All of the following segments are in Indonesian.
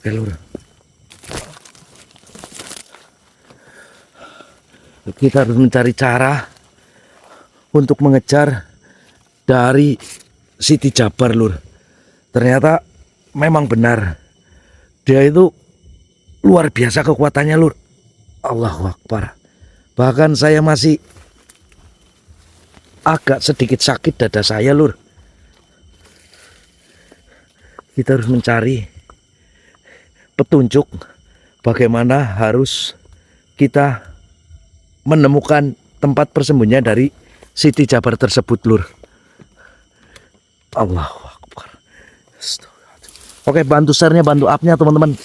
Oke lur, kita harus mencari cara untuk mengejar dari Siti Jabar lur. Ternyata memang benar, dia itu luar biasa kekuatannya lur. Allahu Akbar. Bahkan saya masih agak sedikit sakit dada saya lur. Kita harus mencari petunjuk bagaimana harus kita menemukan tempat persembunyian dari Siti Jabar tersebut lur. Allahu Akbar. Oke, bantu share-nya, bantu up-nya teman-teman.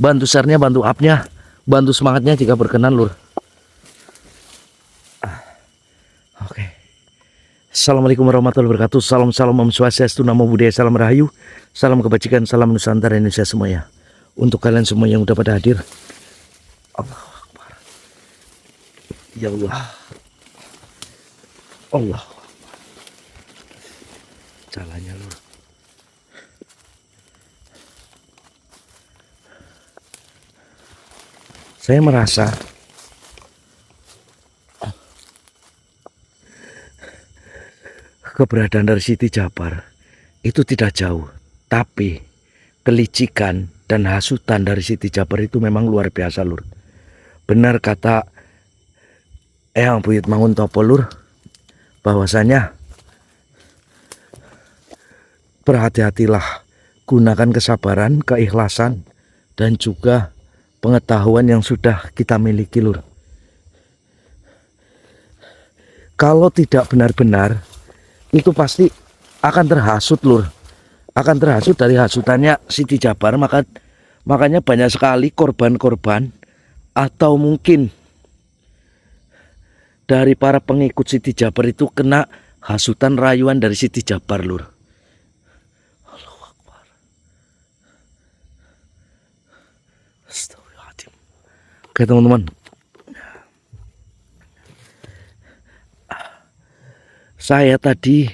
Bantu share-nya, bantu up-nya, bantu semangatnya jika berkenan lur. Oke. Assalamualaikum warahmatullahi wabarakatuh. Salam Om Swastiastu, Namo Buddhaya, salam rahayu, salam kebajikan, salam Nusantara Indonesia semuanya. Untuk kalian semua yang udah pada hadir, Allahu Akbar. Ya Allah, Allah. Jalannya lur. Saya merasa keberadaan dari Siti Jabar itu tidak jauh, tapi kelicikan dan hasutan dari Siti Jabar itu memang luar biasa lur. Benar kata Eyang Buyut Manguntopo lur, bahwasanya berhati-hatilah, gunakan kesabaran, keikhlasan, dan juga pengetahuan yang sudah kita miliki lur. Kalau tidak benar-benar, itu pasti akan terhasut lur, akan terhasut dari hasutannya Siti Jabar. Makanya banyak sekali korban-korban atau mungkin dari para pengikut Siti Jabar itu kena hasutan rayuan dari Siti Jabar lur. Allahu Akbar. Astagfirullahaladzim. Oke teman-teman, saya tadi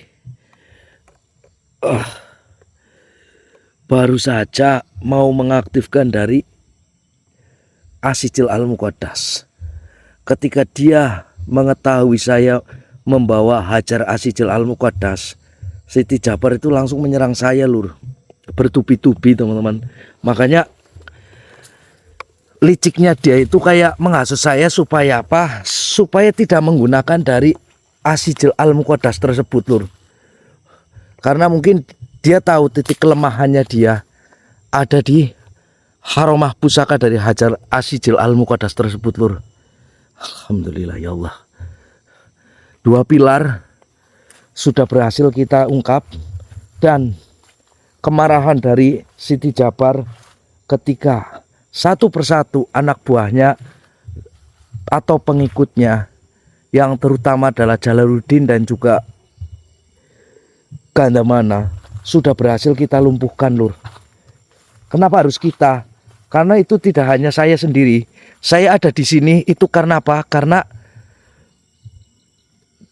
baru saja mau mengaktifkan dari Asijil Al-Muqaddas. Ketika dia mengetahui saya membawa Hajar Asijil Al-Muqaddas, Siti Jabar itu langsung menyerang saya lur, bertubi-tubi teman-teman. Makanya liciknya dia itu kayak menghasut saya supaya apa? Supaya tidak menggunakan dari Asijil Al-Muqaddas tersebut lur. Karena mungkin dia tahu titik kelemahannya dia ada di haromah pusaka dari Hajar Asijil Al-Muqaddas tersebut lur. Alhamdulillah ya Allah. Dua pilar sudah berhasil kita ungkap, dan kemarahan dari Siti Jabar ketika satu persatu anak buahnya atau pengikutnya, yang terutama adalah Jalaluddin dan juga Gandamana, sudah berhasil kita lumpuhkan lur. Kenapa harus kita? Karena itu tidak hanya saya sendiri. Saya ada di sini itu karena apa? Karena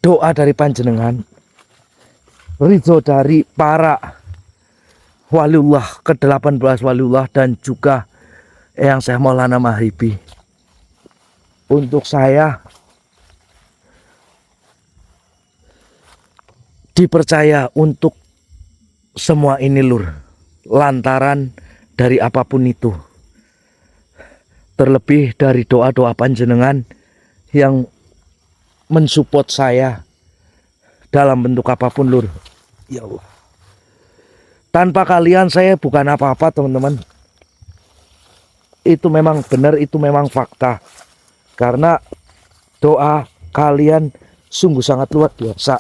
doa dari panjenengan, ridho dari para waliullah, ke-18 waliullah, dan juga Eyang Syekh Maulana Mahribi. Untuk saya dipercaya untuk semua ini lur, lantaran dari apapun itu, terlebih dari doa-doa panjenengan yang mensupport saya dalam bentuk apapun lur. Ya Allah, tanpa kalian saya bukan apa-apa teman-teman. Itu memang benar, itu memang fakta, karena doa kalian sungguh sangat luar biasa.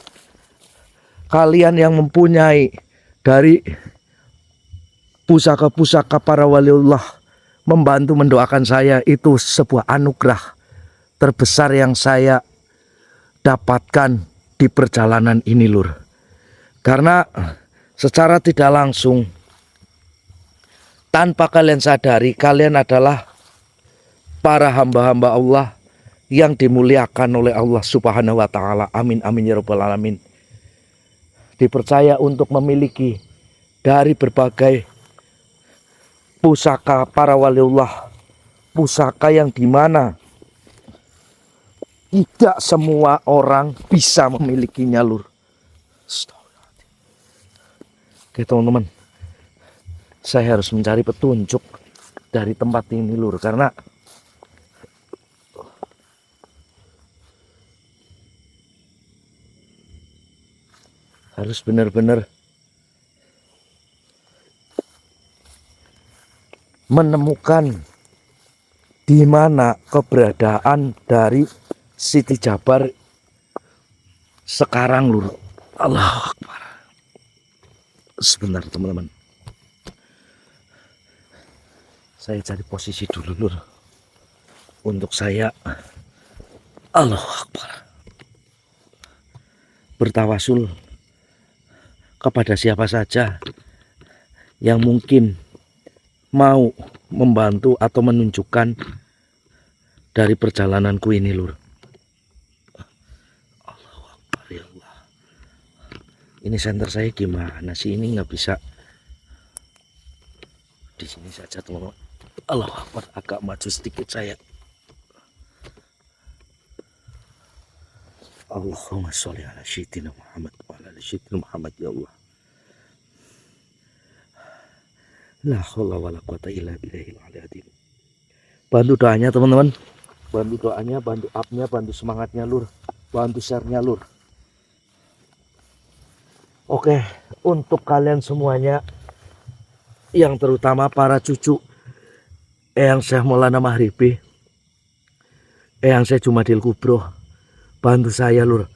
Kalian yang mempunyai dari pusaka-pusaka para waliullah membantu mendoakan saya, itu sebuah anugerah terbesar yang saya dapatkan di perjalanan ini lur. Karena secara tidak langsung, tanpa kalian sadari, kalian adalah para hamba-hamba Allah yang dimuliakan oleh Allah Subhanahu wa Ta'ala. Amin amin ya rabbal alamin. Dipercaya untuk memiliki dari berbagai pusaka para waliullah, pusaka yang dimana tidak semua orang bisa memilikinya, Lur. Oke teman-teman, saya harus mencari petunjuk dari tempat ini, Lur, karena harus benar-benar menemukan di mana keberadaan dari Siti Jabar sekarang, Lur. Allahu Akbar. Sebentar teman-teman, saya cari posisi dulu, Lur, untuk saya Allahu Akbar bertawasul kepada siapa saja yang mungkin mau membantu atau menunjukkan dari perjalananku ini, Lur. Allahu Akbar, ya Allah. Ini senter saya gimana sih? Ini nggak bisa di sini saja, teman-teman. Allahu Akbar, agak maju sedikit saya. Allahumma sholli ala sayyidina Muhammad wa ala ali sayyidina Muhammad, ya Allah. La haula wala quwata illa billahil aliyil azim. Bantu doanya teman-teman. Bantu doanya, bantu up-nya, bantu semangatnya, Lur. Bantu share-nya, Lur. Oke, untuk kalian semuanya, yang terutama para cucu Eyang Syekh Maulana Mahribi, Eyang Syekh Jumadil Kubro, bantu saya, Lur.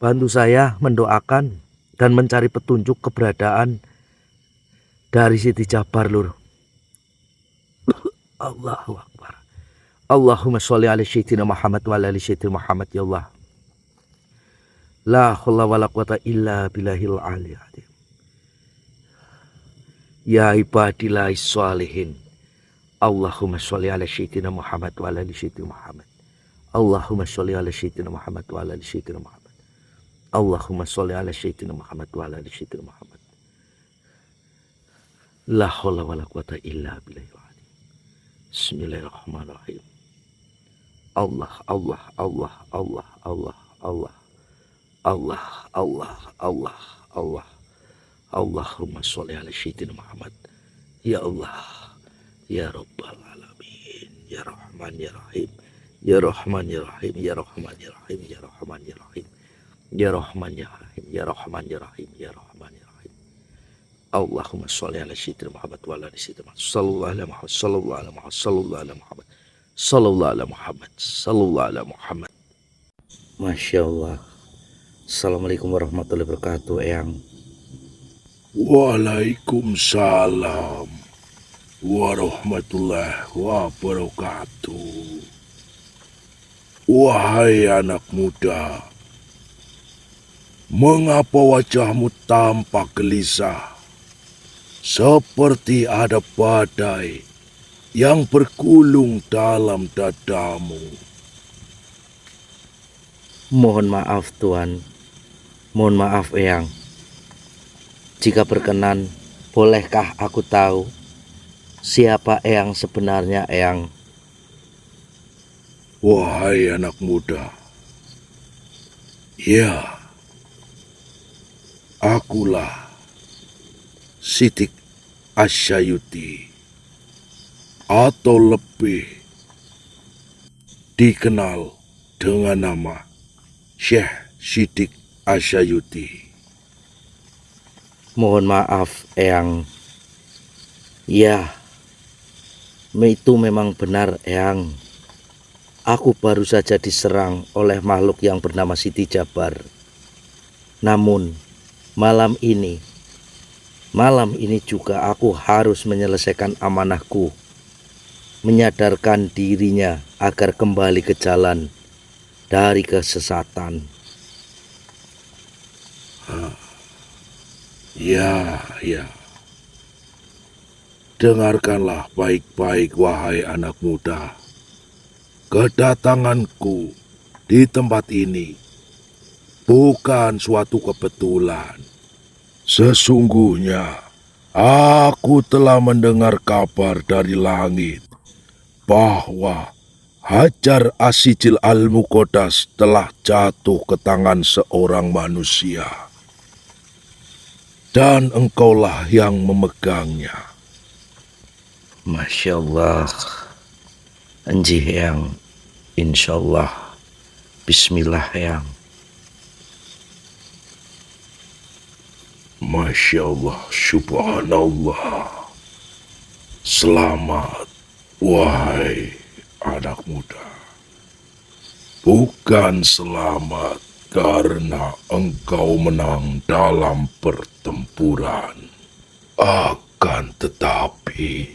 Bantu saya mendoakan dan mencari petunjuk keberadaan dari Siti Jabar, Lur. Allahu Akbar. Allahumma sholli ala sayyidina Muhammad wa ala ali sayyidina Muhammad, ya Allah. La haula wala quwata illa billahil aliyil azim. Ya ibadillah sholihin. Allahumma sholli ala sayyidina Muhammad wa ala ali sayyidina Muhammad. Allahumma sholli ala sayyidina Muhammad wa ala ali sayyidina Muhammad. Allahumma sholli ala sayyidina Muhammad wa ala ali sayyidina Muhammad. La haula wala quwata illa billahil azim. Bismillahirrahmanirrahim. Allah, Allah, Allah, Allah, Allah, Allah. Allah, Allah, Allah, Allah. Allahumma sholli ala sayyidina Muhammad. Ya Allah, ya Rabbal alamin, ya Rahman ya Rahim, ya Rahman ya Rahim, ya Rahman ya Rahim, ya Rahman ya Rahim, ya Rahman ya Rahim, ya Rahman ya Rahim, ya Rahman ya Rahim. Allahumma sholli ala sayyidina Muhammad wa ala ali sayyidina Muhammad. Sallallahu alaihi Muhammad, sallallahu alaihi Muhammad, sallallahu alaihi Muhammad, sallallahu alaihi Muhammad, sallallahu alaihi Muhammad. Masya Allah. Assalamualaikum warahmatullahi wabarakatuh, Eyang. Waalaikumsalam warahmatullahi wabarakatuh. Wahai anak muda, mengapa wajahmu tampak gelisah, seperti ada badai yang bergulung dalam dadamu? Mohon maaf, Tuan. Mohon maaf, Eyang. Jika berkenan, bolehkah aku tahu siapa Eyang sebenarnya, Eyang? Wahai anak muda, ya, akulah Siti Asyayuti, atau lebih dikenal dengan nama Syekh Siti Asyayuti. Mohon maaf, Eyang. Ya, itu memang benar, Eyang. Aku baru saja diserang oleh makhluk yang bernama Siti Jabar. Namun, malam ini juga aku harus menyelesaikan amanahku, menyadarkan dirinya agar kembali ke jalan dari kesesatan. Ya. Dengarkanlah baik-baik, wahai anak muda. Kedatanganku di tempat ini bukan suatu kebetulan. Sesungguhnya Aku telah mendengar kabar dari langit bahwa Hajar Asijil Al-Muqaddas telah jatuh ke tangan seorang manusia. Dan engkaulah yang memegangnya. Masya Allah. Anjih yang insya Allah. Bismillah yang. Masya Allah, subhanallah. Selamat, wahai anak muda. Bukan selamat karena engkau menang dalam pertempuran. Akan tetapi,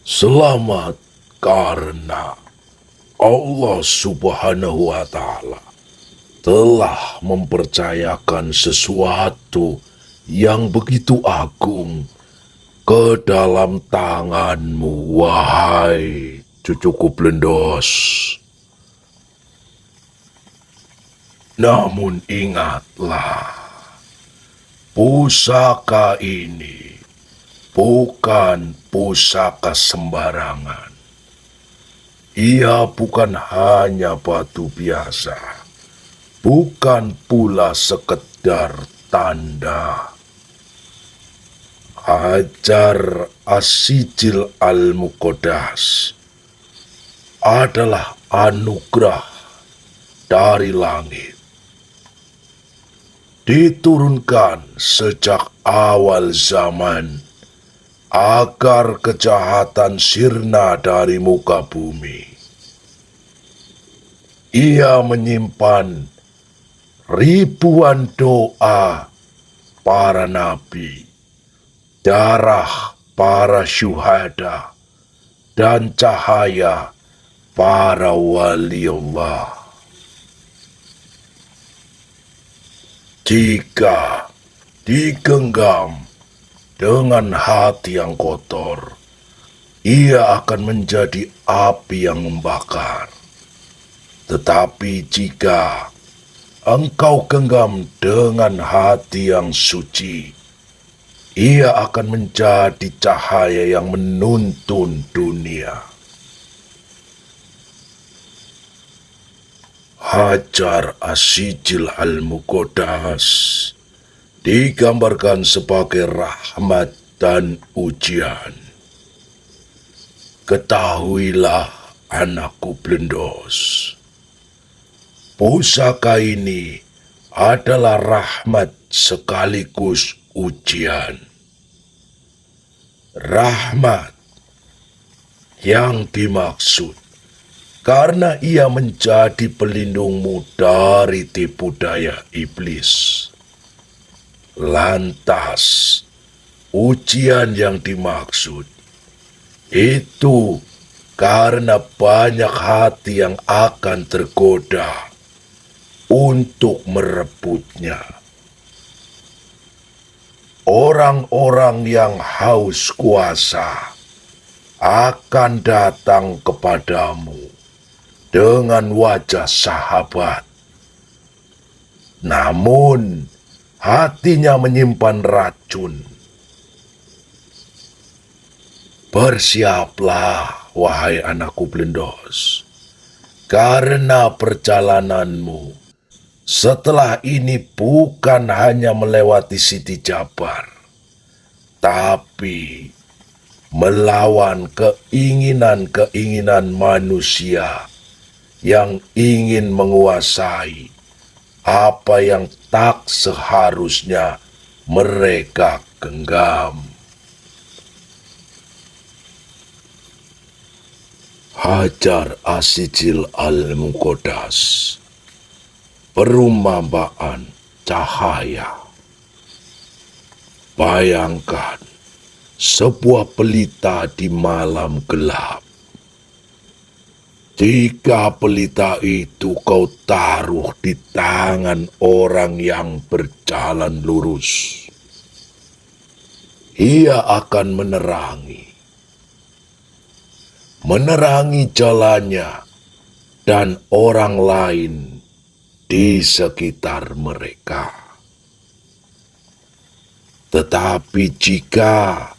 selamat karena Allah Subhanahu wa Ta'ala telah mempercayakan sesuatu yang begitu agung ke dalam tanganmu, wahai cucuku Blendos. Namun ingatlah, pusaka ini bukan pusaka sembarangan. Ia bukan hanya batu biasa, bukan pula sekedar tanda. Hajar Asijil Al-Muqaddas adalah anugerah dari langit. Diturunkan sejak awal zaman agar kejahatan sirna dari muka bumi. Ia menyimpan ribuan doa para nabi, darah para syuhada, dan cahaya para waliullah. Jika digenggam dengan hati yang kotor, ia akan menjadi api yang membakar. Tetapi jika engkau genggam dengan hati yang suci, ia akan menjadi cahaya yang menuntun dunia. Hajar Asijil Al-Muqaddas digambarkan sebagai rahmat dan ujian. Ketahuilah, anakku Blendos, pusaka ini adalah rahmat sekaligus ujian. Rahmat yang dimaksud karena ia menjadi pelindungmu dari tipu daya iblis. Lantas, ujian yang dimaksud itu karena banyak hati yang akan tergoda untuk merebutnya. Orang-orang yang haus kuasa akan datang kepadamu dengan wajah sahabat. Namun, hatinya menyimpan racun. Bersiaplah, wahai anakku Blendos, karena perjalananmu setelah ini bukan hanya melewati Siti Jabar, tapi melawan keinginan-keinginan manusia yang ingin menguasai apa yang tak seharusnya mereka genggam. Hajar Asijil Al-Muqaddas, perumpamaan cahaya. Bayangkan sebuah pelita di malam gelap. Jika pelita itu kau taruh di tangan orang yang berjalan lurus, ia akan menerangi jalannya dan orang lain di sekitar mereka. Tetapi jika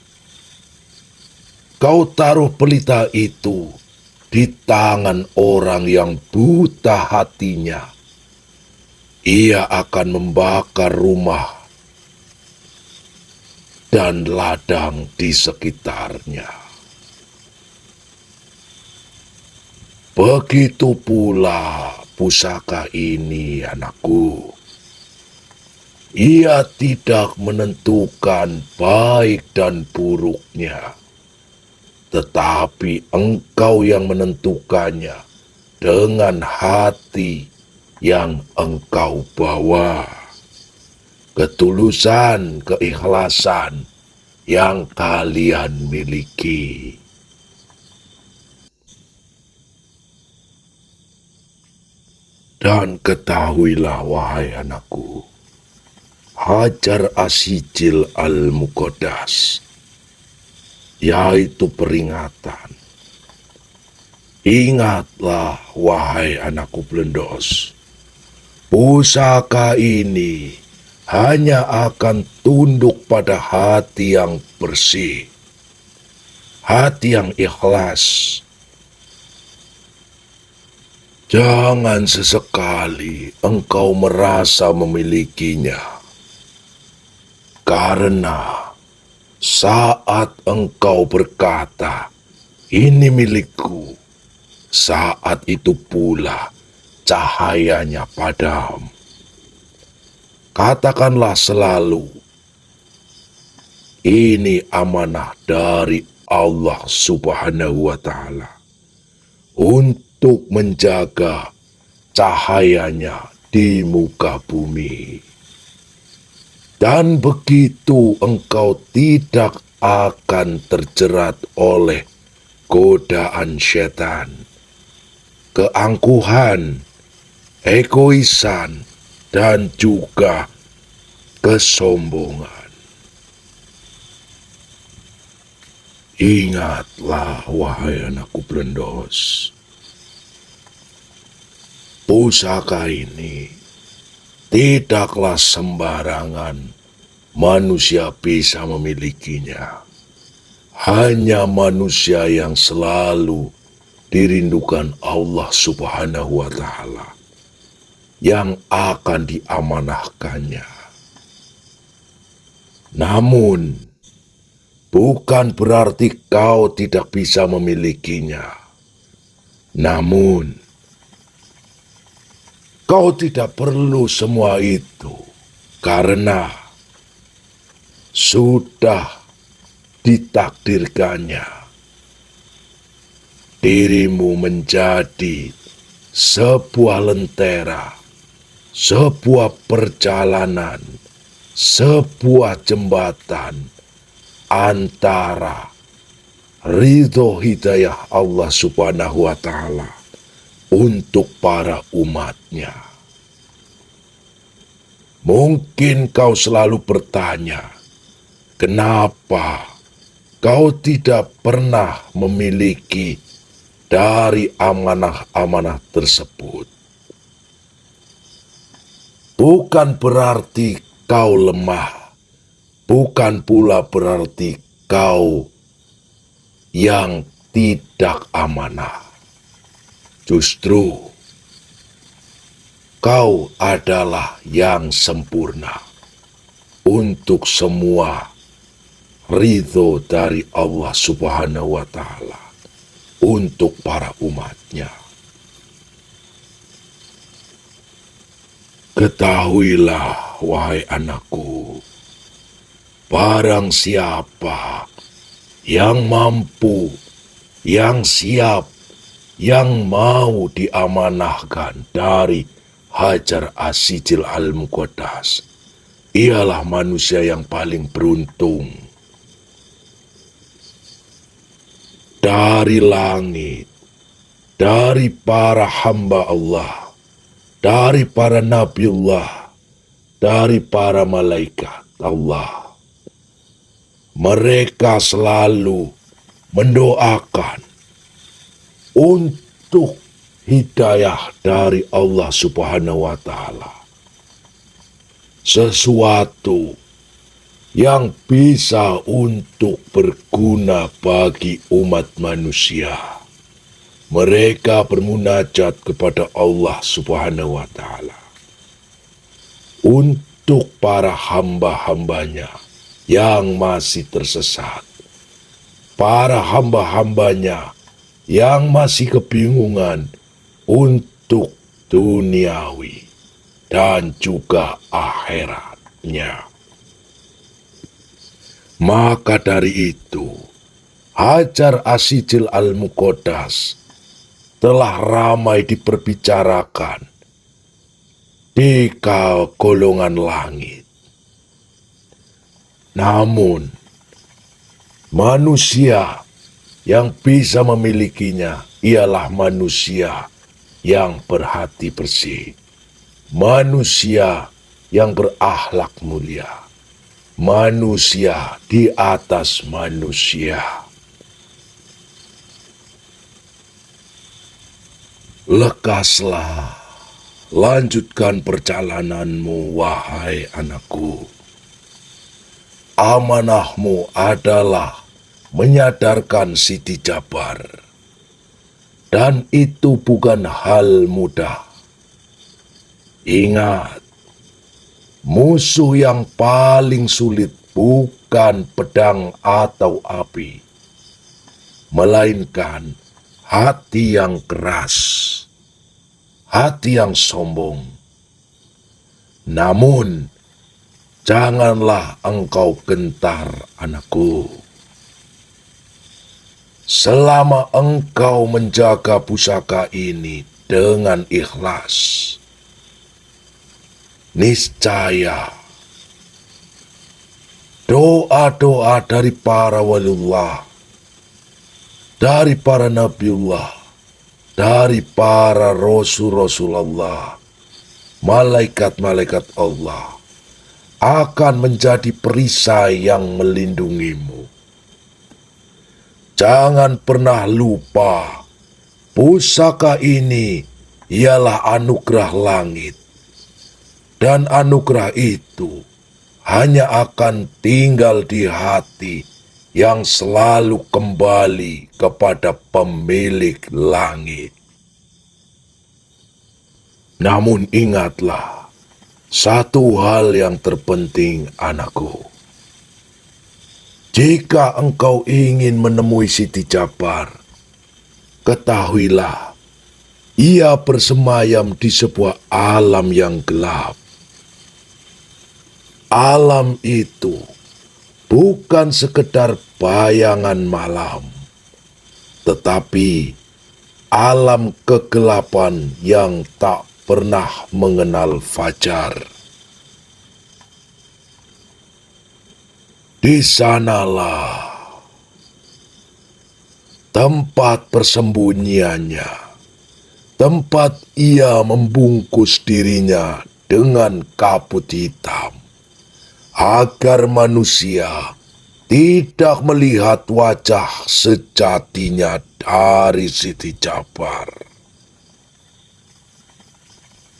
kau taruh pelita itu di tangan orang yang buta hatinya, ia akan membakar rumah dan ladang di sekitarnya. Begitu pula pusaka ini, anakku. Ia tidak menentukan baik dan buruknya, tetapi engkau yang menentukannya dengan hati yang engkau bawa. Ketulusan, keikhlasan yang kalian miliki. Dan ketahuilah, wahai anakku, Hajar Asijil Al-Muqaddas, yaitu peringatan. Ingatlah, wahai anakku Blendos, pusaka ini hanya akan tunduk pada hati yang bersih, hati yang ikhlas. Jangan sesekali engkau merasa memilikinya, karena saat engkau berkata, "Ini milikku," saat itu pula cahayanya padam. Katakanlah selalu, "Ini amanah dari Allah Subhanahu wa Ta'ala untuk menjaga cahayanya di muka bumi." Dan begitu engkau tidak akan terjerat oleh godaan setan, keangkuhan, egoisan, dan juga kesombongan. Ingatlah, wahai anakku Blendos, pusaka ini tidaklah sembarangan manusia bisa memilikinya. Hanya manusia yang selalu dirindukan Allah Subhanahu wa Ta'ala yang akan diamanahkannya. Namun, bukan berarti kau tidak bisa memilikinya. Namun, kau tidak perlu semua itu, karena sudah ditakdirkannya dirimu menjadi sebuah lentera, sebuah perjalanan, sebuah jembatan antara ridho hidayah Allah Subhanahu wa Ta'ala untuk para umatnya. Mungkin kau selalu bertanya, kenapa kau tidak pernah memiliki dari amanah-amanah tersebut? Bukan berarti kau lemah, bukan pula berarti kau yang tidak amanah. Justru kau adalah yang sempurna untuk semua ridho dari Allah Subhanahu wa Ta'ala untuk para umatnya. Ketahuilah, wahai anakku, barang siapa yang mampu, yang siap, yang mau diamanahkan dari Hajar Asijil Al-Muqaddas, ialah manusia yang paling beruntung. Dari langit, dari para hamba Allah, dari para nabiullah, dari para malaikat Allah, mereka selalu mendoakan untuk hidayah dari Allah Subhanahu wa Ta'ala. Sesuatu yang bisa untuk berguna bagi umat manusia. Mereka bermunajat kepada Allah Subhanahu wa Ta'ala untuk para hamba-hambanya yang masih tersesat, para hamba-hambanya yang masih kebingungan untuk duniawi dan juga akhiratnya. Maka dari itu, Hajar Asy-Syi'il Al-Muqaddas telah ramai diperbicarakan di golongan langit. Namun, manusia yang bisa memilikinya ialah manusia yang berhati bersih, manusia yang berakhlak mulia, manusia di atas manusia. Lekaslah, lanjutkan perjalananmu, wahai anakku. Amanahmu adalah menyadarkan Siti Jabar. Dan itu bukan hal mudah. Ingat, musuh yang paling sulit bukan pedang atau api, melainkan hati yang keras, hati yang sombong. Namun, janganlah engkau gentar, anakku. Selama engkau menjaga pusaka ini dengan ikhlas, niscaya doa-doa dari para waliullah, dari para nabiullah, dari para rasul-rasulullah, malaikat-malaikat Allah akan menjadi perisai yang melindungimu. Jangan pernah lupa, pusaka ini ialah anugerah langit, dan anugerah itu hanya akan tinggal di hati yang selalu kembali kepada pemilik langit. Namun ingatlah, satu hal yang terpenting, anakku. Jika engkau ingin menemui Siti Jabar, ketahuilah, ia bersemayam di sebuah alam yang gelap. Alam itu bukan sekedar bayangan malam, tetapi alam kegelapan yang tak pernah mengenal fajar. Di sanalah tempat persembunyiannya, tempat ia membungkus dirinya dengan kabut hitam, agar manusia tidak melihat wajah sejatinya dari Siti Jabar.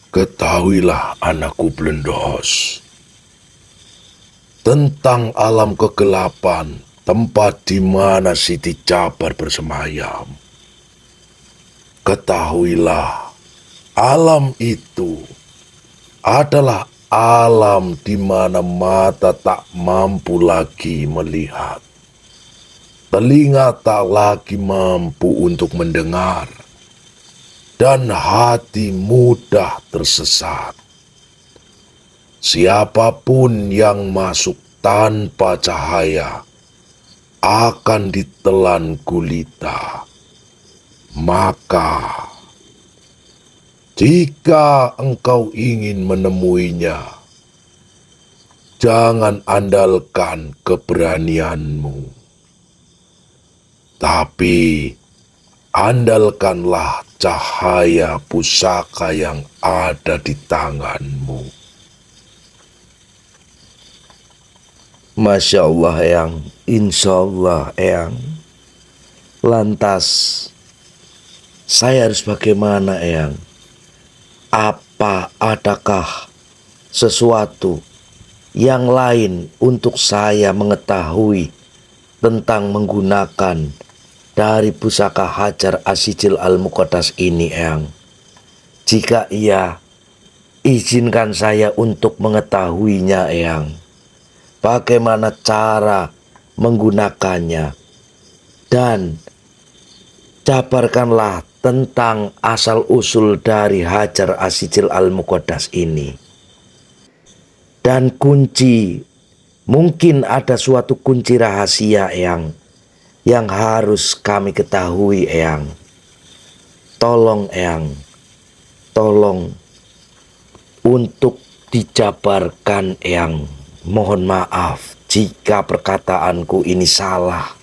Ketahuilah, anakku Blendos, tentang alam kegelapan, tempat di mana Siti Jabar bersemayam. Ketahuilah, alam itu adalah alam di mana mata tak mampu lagi melihat, telinga tak lagi mampu untuk mendengar, dan hati mudah tersesat. Siapapun yang masuk tanpa cahaya akan ditelan gulita. Maka, jika engkau ingin menemuinya, jangan andalkan keberanianmu, tapi andalkanlah cahaya pusaka yang ada di tanganmu. Masya Allah, Eyang. Insya Allah, Eyang. Lantas, saya harus bagaimana, Eyang? Adakah sesuatu yang lain untuk saya mengetahui tentang menggunakan dari pusaka Hajar As-Sijil Al-Muqaddas ini, Eyang. Jika iya, izinkan saya untuk mengetahuinya, Eyang. Bagaimana cara menggunakannya, dan jabarkanlah tentang asal-usul dari Hajar As-Sijil Al-Muqaddas ini. Dan kunci, mungkin ada suatu kunci rahasia, Eyang, yang harus kami ketahui, Eyang. Tolong, Eyang, tolong untuk dijabarkan, Eyang. Mohon maaf jika perkataanku ini salah.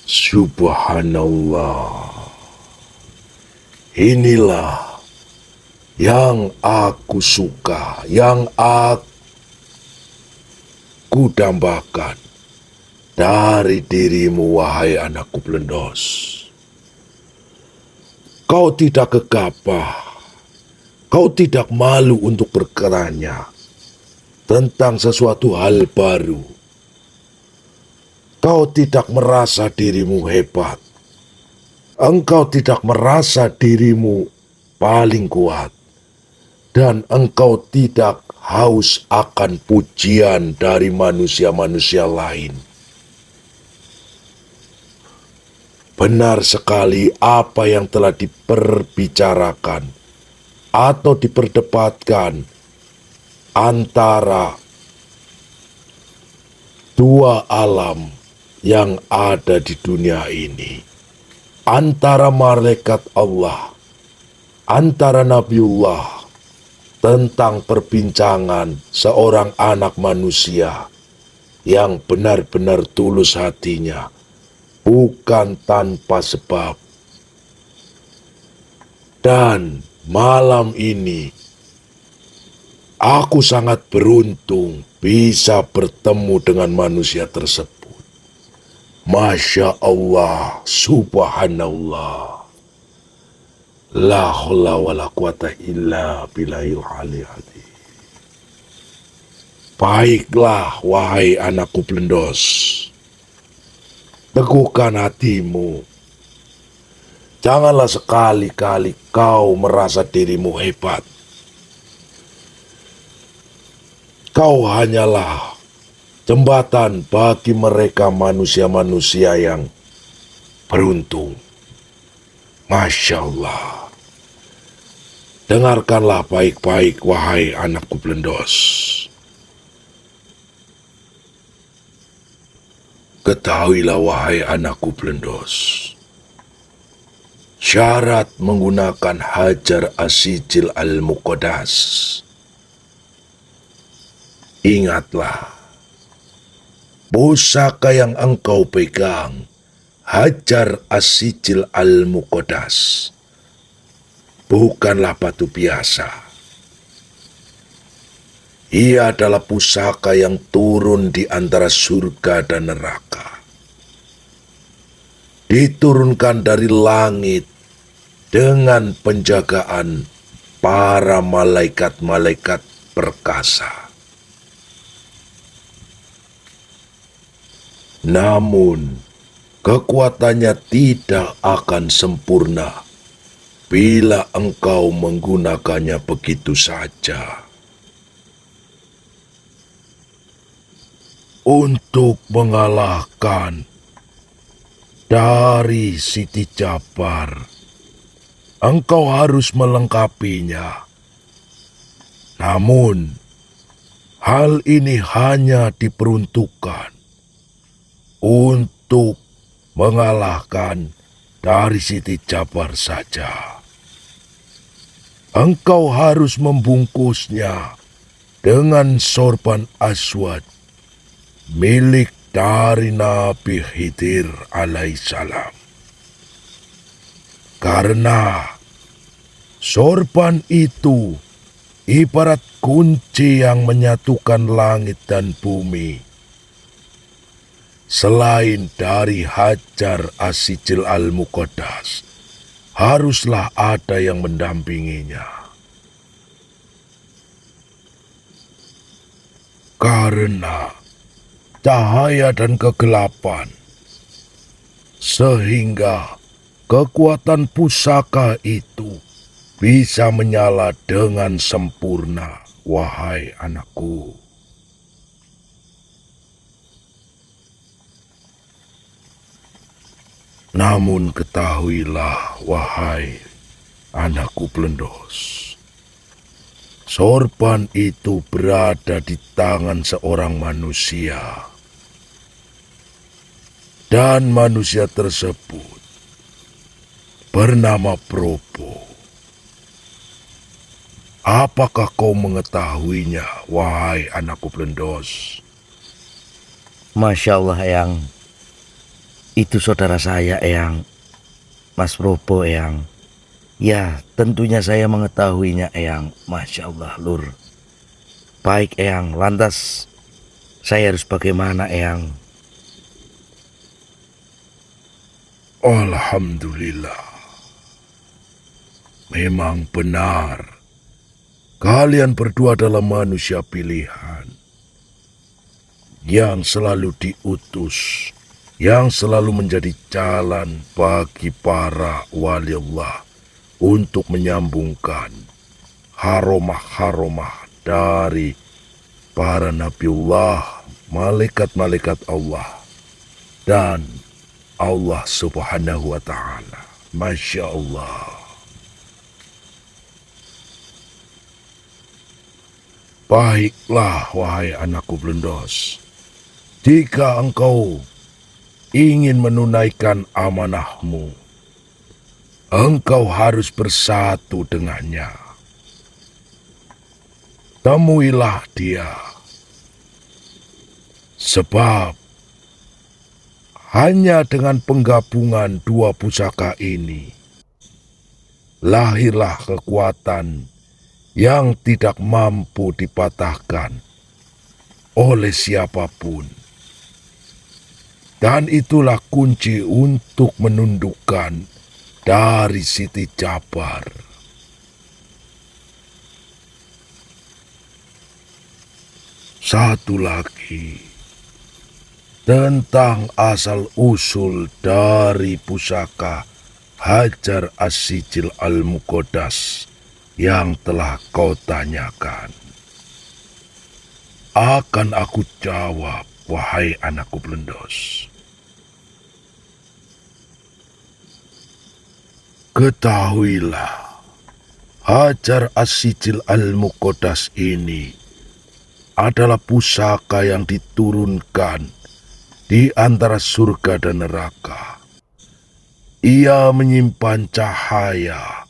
Subhanallah. Inilah yang aku suka, yang aku dambakan dari dirimu, wahai anakku Blendos. Kau tidak gegabah, kau tidak malu untuk bertanya tentang sesuatu hal baru. Kau tidak merasa dirimu hebat. Engkau tidak merasa dirimu paling kuat. Dan engkau tidak haus akan pujian dari manusia-manusia lain. Benar sekali apa yang telah diperbicarakan atau diperdebatkan antara dua alam yang ada di dunia ini, antara malaikat Allah, antara Nabiullah, tentang perbincangan seorang anak manusia yang benar-benar tulus hatinya, bukan tanpa sebab. Dan malam ini, aku sangat beruntung bisa bertemu dengan manusia tersebut. Masya Allah, subhanallah. La haula wa la quwata illa billahil aliyil azim. Baiklah, wahai anakku Blendos. Teguhkan hatimu. Janganlah sekali-kali kau merasa dirimu hebat. Kau hanyalah jembatan bagi mereka manusia-manusia yang beruntung. Masya Allah. Dengarkanlah baik-baik, wahai anakku Blendos. Ketahuilah, wahai anakku Blendos. Syarat menggunakan Hajar As-Sijil Al-Muqaddas. Ingatlah, pusaka yang engkau pegang, Hajar As-Sijil Al-Muqaddas, bukanlah batu biasa. Ia adalah pusaka yang turun di antara surga dan neraka. Diturunkan dari langit dengan penjagaan para malaikat-malaikat perkasa. Namun, kekuatannya tidak akan sempurna bila engkau menggunakannya begitu saja. Untuk mengalahkan dari Siti Jabar, engkau harus melengkapinya. Namun, hal ini hanya diperuntukkan untuk mengalahkan dari Siti Jabar saja. Engkau harus membungkusnya dengan sorban aswad milik dari Nabi Khidir alaihissalam. Karena sorban itu ibarat kunci yang menyatukan langit dan bumi. Selain dari Hajar As-Sijil Al-Muqaddas, haruslah ada yang mendampinginya. Karena cahaya dan kegelapan, sehingga kekuatan pusaka itu bisa menyala dengan sempurna, wahai anakku. Namun ketahuilah, wahai anakku Plendos, sorban itu berada di tangan seorang manusia. Dan manusia tersebut bernama Probo. Apakah kau mengetahuinya, wahai anakku Plendos? Masya Allah, Eyang. Itu saudara saya, Eyang. Mas Probo, Eyang. Ya, tentunya saya mengetahuinya, Eyang. Masya Allah, Lur. Baik, Eyang. Lantas, saya harus bagaimana, Eyang? Alhamdulillah. Memang benar. Kalian berdua adalah manusia pilihan yang selalu diutus, yang selalu menjadi jalan bagi para wali Allah untuk menyambungkan haromah-haromah dari para nabiullah, malaikat-malaikat Allah, dan Allah Subhanahu wa Ta'ala. Masya Allah. Baiklah, wahai anakku Plendos. Jika engkau ingin menunaikan amanahmu, engkau harus bersatu dengannya. Temuilah dia. Sebab hanya dengan penggabungan dua pusaka ini, lahirlah kekuatan yang tidak mampu dipatahkan oleh siapapun. Dan itulah kunci untuk menundukkan dari Siti Jabar. Satu lagi, tentang asal-usul dari pusaka Hajar As-Sijil Al-Muqaddas yang telah kau tanyakan. Akan aku jawab, wahai anakku Plendos. Ketahuilah, Hajar As-Sijil Al-Muqaddas ini adalah pusaka yang diturunkan di antara surga dan neraka. Ia menyimpan cahaya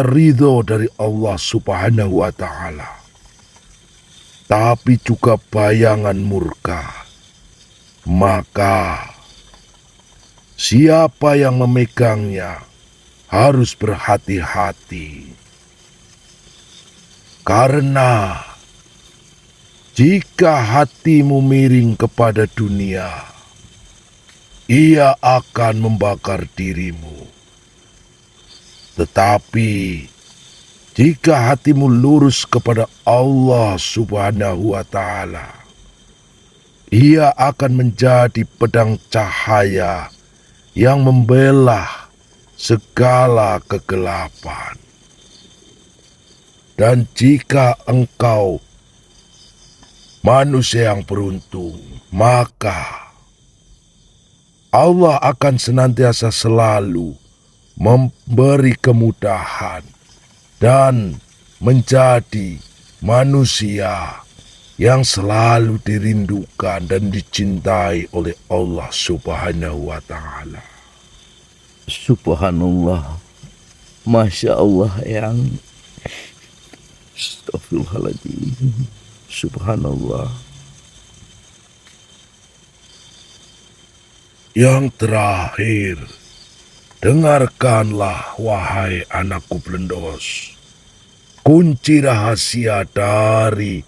ridho dari Allah Subhanahu wa Ta'ala, tapi juga bayangan murka. Maka siapa yang memegangnya harus berhati-hati, karena jika hatimu miring kepada dunia, ia akan membakar dirimu. Tetapi jika hatimu lurus kepada Allah Subhanahu wa Ta'ala, ia akan menjadi pedang cahaya yang membelah segala kegelapan. Dan jika engkau manusia yang beruntung, maka Allah akan senantiasa selalu memberi kemudahan dan menjadi manusia yang selalu dirindukan dan dicintai oleh Allah Subhanahu wa Ta'ala. Subhanallah. Masya Allah, Eyang. Astagfirullahaladzim. Subhanallah. Yang terakhir, dengarkanlah, wahai anakku Plendos, kunci rahasia dari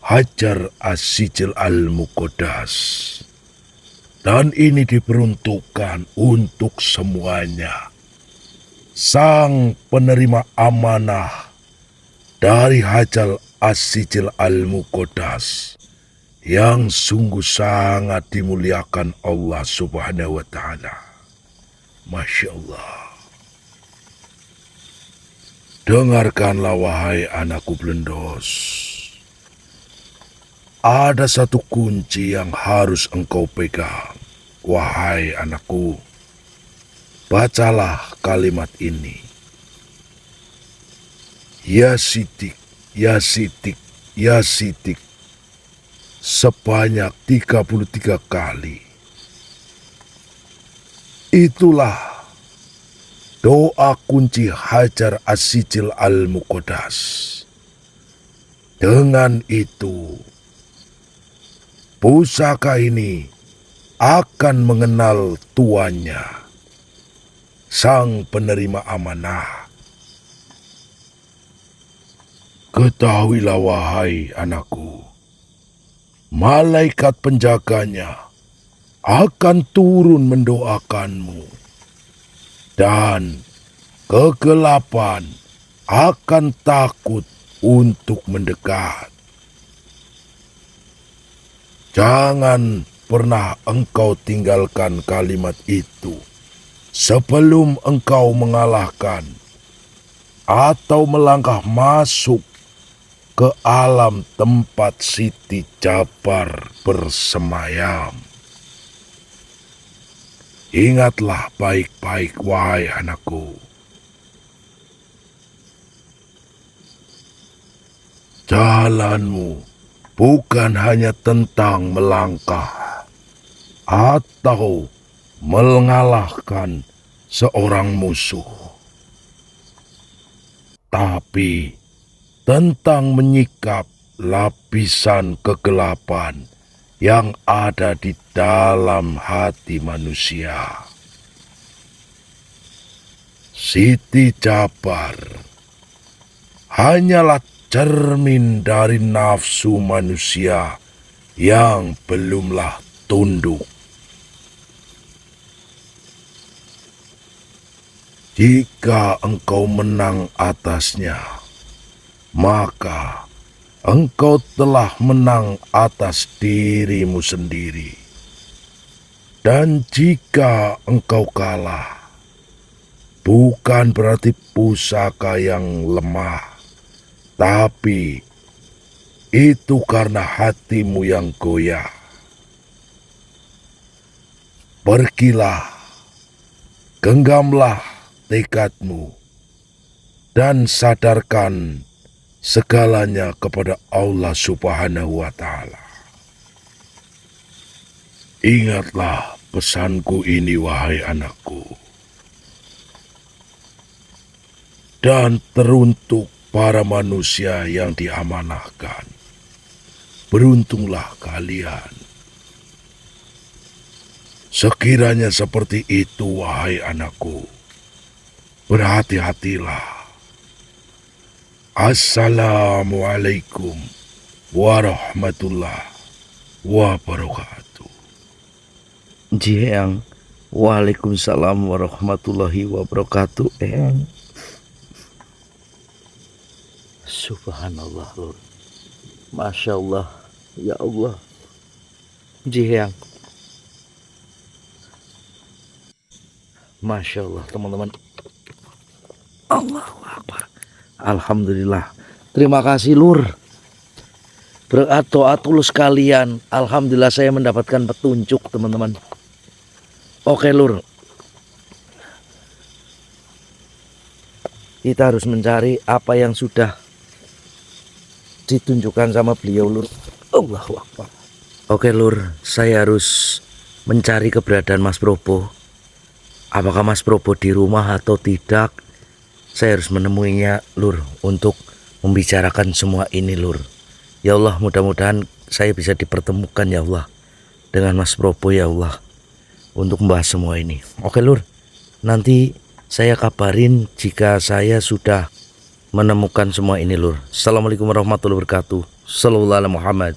Hajar As-Sijil Al-Muqaddas. Dan ini diperuntukkan untuk semuanya. Sang penerima amanah dari Hajar As-Sijil Al-Muqaddas yang sungguh sangat dimuliakan Allah Subhanahu wa Ta'ala. Masya Allah. Dengarkanlah wahai anakku belendos. Ada satu kunci yang harus engkau pegang, wahai anakku. Bacalah kalimat ini. Ya Sidik, ya Sidik, ya Sidik. Sebanyak 33 kali. Itulah doa kunci Hajar As-Sijil Al-Muqaddas. Dengan itu, pusaka ini akan mengenal tuannya, sang penerima amanah. Ketahuilah wahai anakku, malaikat penjaganya akan turun mendoakanmu, dan kegelapan akan takut untuk mendekat. Jangan pernah engkau tinggalkan kalimat itu sebelum engkau mengalahkan atau melangkah masuk ke alam tempat Siti Jabar bersemayam. Ingatlah baik-baik wahai anakku. Jalanmu bukan hanya tentang melangkah atau mengalahkan seorang musuh, tapi tentang menyikap lapisan kegelapan yang ada di dalam hati manusia. Siti Jabar hanyalah cermin dari nafsu manusia yang belumlah tunduk. Jika engkau menang atasnya, maka engkau telah menang atas dirimu sendiri. Dan jika engkau kalah, bukan berarti pusaka yang lemah, tapi itu karena hatimu yang goyah. Pergilah, genggamlah tekadmu, dan sadarkan segalanya kepada Allah Subhanahu wa Ta'ala. Ingatlah pesanku ini wahai anakku. Dan teruntuk para manusia yang diamanahkan, beruntunglah kalian. Sekiranya seperti itu wahai anakku, berhati-hatilah. Assalamualaikum warahmatullahi wabarakatuh. Eyang, waalaikumsalam warahmatullahi wabarakatuh. Eyang, subhanallah Lur, masya Allah, ya Allah. Eyang, masya Allah teman-teman. Allahu Akbar. Alhamdulillah. Terima kasih Lur. Berkat doa tulus kalian, alhamdulillah saya mendapatkan petunjuk teman-teman. Oke Lur, kita harus mencari apa yang sudah ditunjukkan sama beliau Lur. Allahu Akbar. Oke Lur, saya harus mencari keberadaan Mas Probo. Apakah Mas Probo di rumah atau tidak? Saya harus menemuinya Lur untuk membicarakan semua ini Lur. Ya Allah, mudah-mudahan saya bisa dipertemukan ya Allah dengan Mas Probo ya Allah untuk membahas semua ini. Oke Lur, nanti saya kabarin jika saya sudah menemukan semua ini Lur. Assalamualaikum warahmatullahi wabarakatuh. Sallallahu alaihi Muhammad.